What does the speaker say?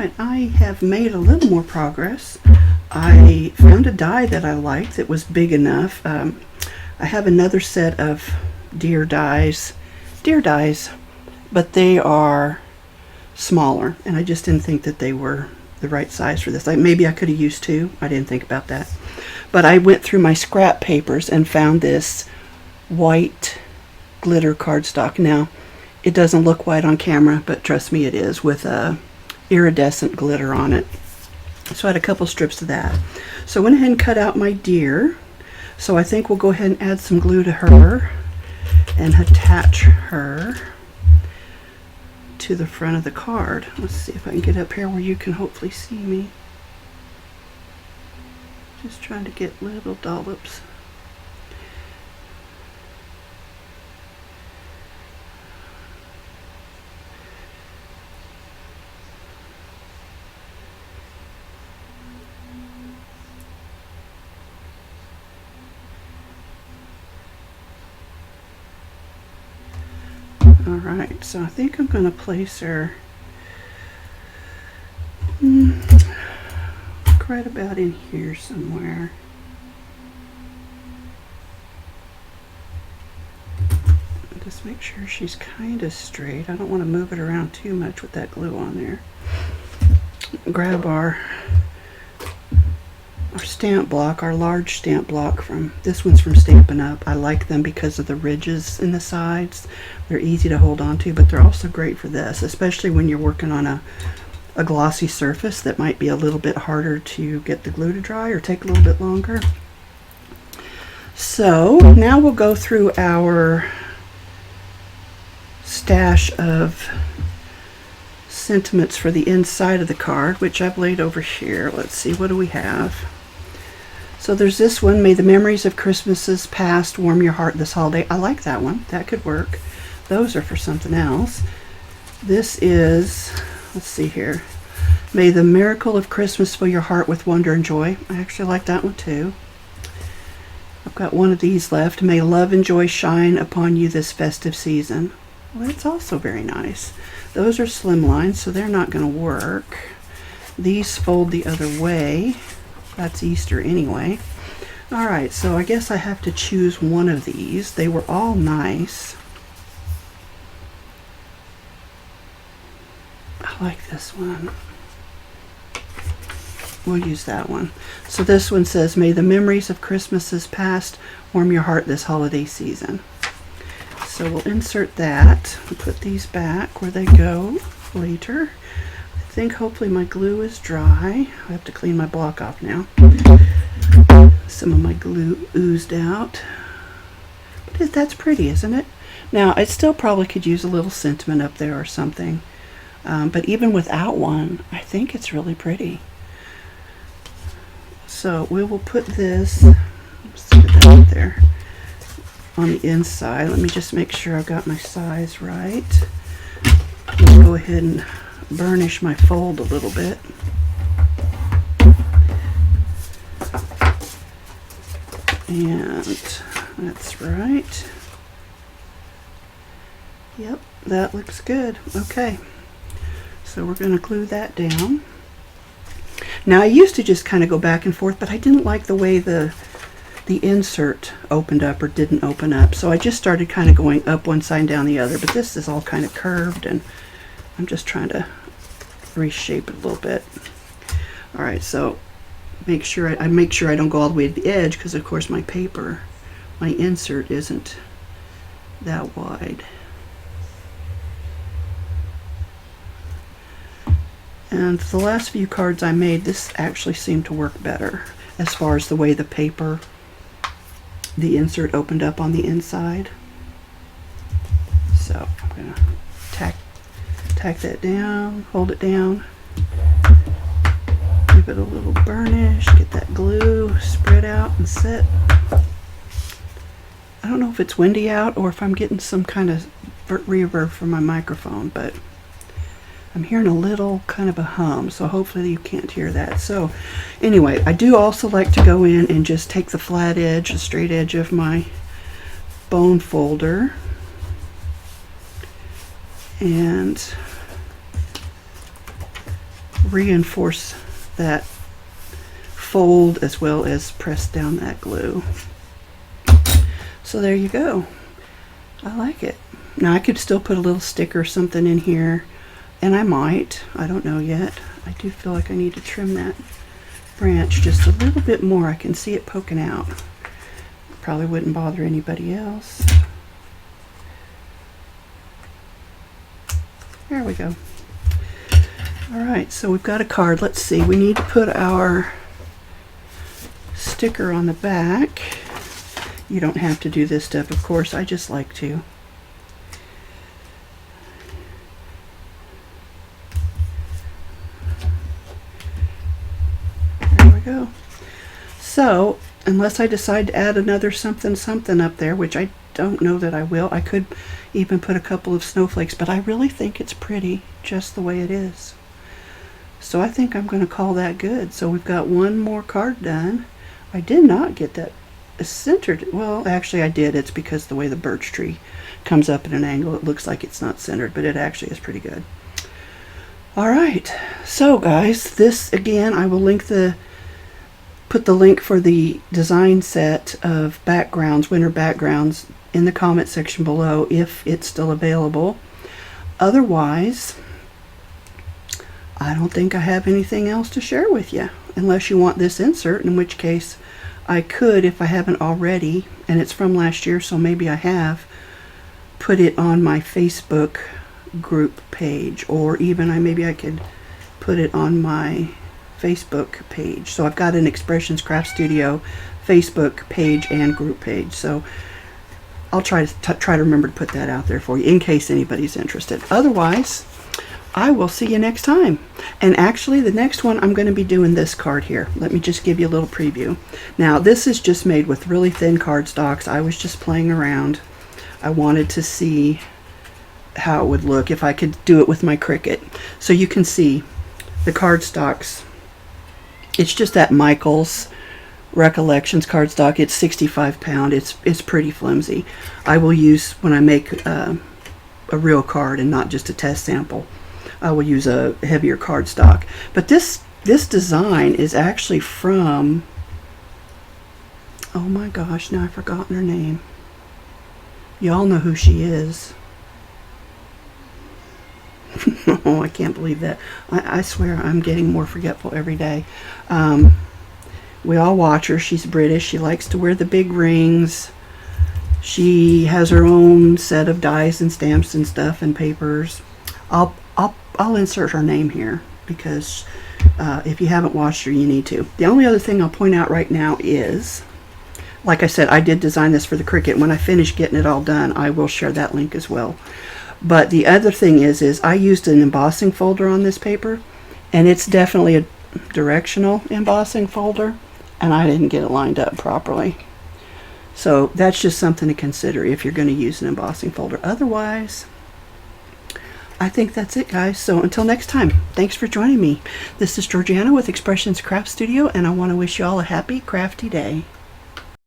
right, I have made a little more progress. I found a die that I liked that was big enough. I have another set of deer dies, but they are smaller, and I just didn't think that they were the right size for this. Maybe I could have used two. I didn't think about that. But I went through my scrap papers and found this white glitter cardstock. Now, it doesn't look white on camera, but trust me, it is, with iridescent glitter on it. So I had a couple strips of that. So I went ahead and cut out my deer. So I think we'll go ahead and add some glue to her and attach her to the front of the card. Let's see if I can get up here where you can hopefully see me. Just trying to get little dollops. Alright, so I think I'm going to place her right about in here somewhere. Just make sure she's kind of straight. I don't want to move it around too much with that glue on there. Grab our stamp block, our large stamp block from, this one's from Stampin' Up. I like them because of the ridges in the sides. They're easy to hold on to, but they're also great for this, especially when you're working on a glossy surface that might be a little bit harder to get the glue to dry or take a little bit longer. So now we'll go through our stash of sentiments for the inside of the card, which I've laid over here. Let's see, what do we have? So there's this one, may the memories of Christmases past warm your heart this holiday. I like that one. That could work. Those are for something else. This is, let's see here, may the miracle of Christmas fill your heart with wonder and joy. I actually like that one too. I've got one of these left. May love and joy shine upon you this festive season. Well, that's also very nice. Those are slim lines, so they're not going to work. These fold the other way. That's Easter anyway. Alright, so I guess I have to choose one of these. They were all nice. I like this one. We'll use that one. So this one says, may the memories of Christmases past warm your heart this holiday season. So we'll insert that and put these back where they go later. I think hopefully my glue is dry. I have to clean my block off now. Some of my glue oozed out. But that's pretty, isn't it? Now, I still probably could use a little sentiment up there or something. But even without one, I think it's really pretty. So we will put this, let's put that up there, on the inside. Let me just make sure I've got my size right. I'll go ahead and burnish my fold a little bit. And that's right. Yep, that looks good. Okay, so we're going to glue that down. Now I used to just kind of go back and forth, but I didn't like the way the insert opened up or didn't open up, so I just started kind of going up one side and down the other. But this is all kind of curved, and I'm just trying to reshape it a little bit. All right, so make sure I don't go all the way to the edge, because of course my paper, my insert isn't that wide. And the last few cards I made, this actually seemed to work better as far as the way the paper, the insert opened up on the inside. So I'm going to tack that down, hold it down, give it a little burnish, get that glue spread out and set. I don't know if it's windy out or if I'm getting some kind of reverb from my microphone, but I'm hearing a little kind of a hum, so hopefully you can't hear that. So anyway, I do also like to go in and just take the flat edge, the straight edge of my bone folder, and reinforce that fold as well as press down that glue. So there you go. I like it. Now I could still put a little sticker or something in here, and I might. I don't know yet. I do feel like I need to trim that branch just a little bit more. I can see it poking out. Probably wouldn't bother anybody else. There we go. All right, so we've got a card. Let's see, we need to put our sticker on the back. You don't have to do this stuff, of course. I just like to. There we go. So, unless I decide to add another something up there, which I don't know that I will. I could even put a couple of snowflakes, but I really think it's pretty just the way it is. So I think I'm going to call that good. So we've got one more card done. I did not get that centered. Well, actually I did. It's because the way the birch tree comes up at an angle, it looks like it's not centered, but it actually is pretty good. All right. So guys, this again, I will put the link for the design set of backgrounds, winter backgrounds, in the comment section below if it's still available. Otherwise, I don't think I have anything else to share with you, unless you want this insert, in which case I could, if I haven't already, and it's from last year, so maybe I have, put it on my Facebook group page, or even maybe I could put it on my Facebook page. So I've got an Expressions Craft Studio Facebook page and group page, so I'll try to remember to put that out there for you in case anybody's interested. Otherwise, I will see you next time. And actually, the next one, I'm going to be doing this card here. Let me just give you a little preview. Now, this is just made with really thin cardstocks. I was just playing around. I wanted to see how it would look if I could do it with my Cricut. So you can see the cardstocks. It's just that Michaels Recollections cardstock. It's 65 pound. It's pretty flimsy. I will use, when I make a real card and not just a test sample, I will use a heavier cardstock. But this design is actually from, oh my gosh, now I've forgotten her name. Y'all know who she is. Oh, I can't believe that. I swear I'm getting more forgetful every day. We all watch her. She's British. She likes to wear the big rings. She has her own set of dies and stamps and stuff and papers. I'll insert her name here because if you haven't watched her, you need to. The only other thing I'll point out right now is, like I said, I did design this for the Cricut. When I finish getting it all done, I will share that link as well. But the other thing is I used an embossing folder on this paper, and it's definitely a directional embossing folder, and I didn't get it lined up properly. So that's just something to consider if you're going to use an embossing folder. Otherwise, I think that's it, guys. So until next time, thanks for joining me. This is Georgiana with Expressions Craft Studio, and I want to wish you all a happy, crafty day.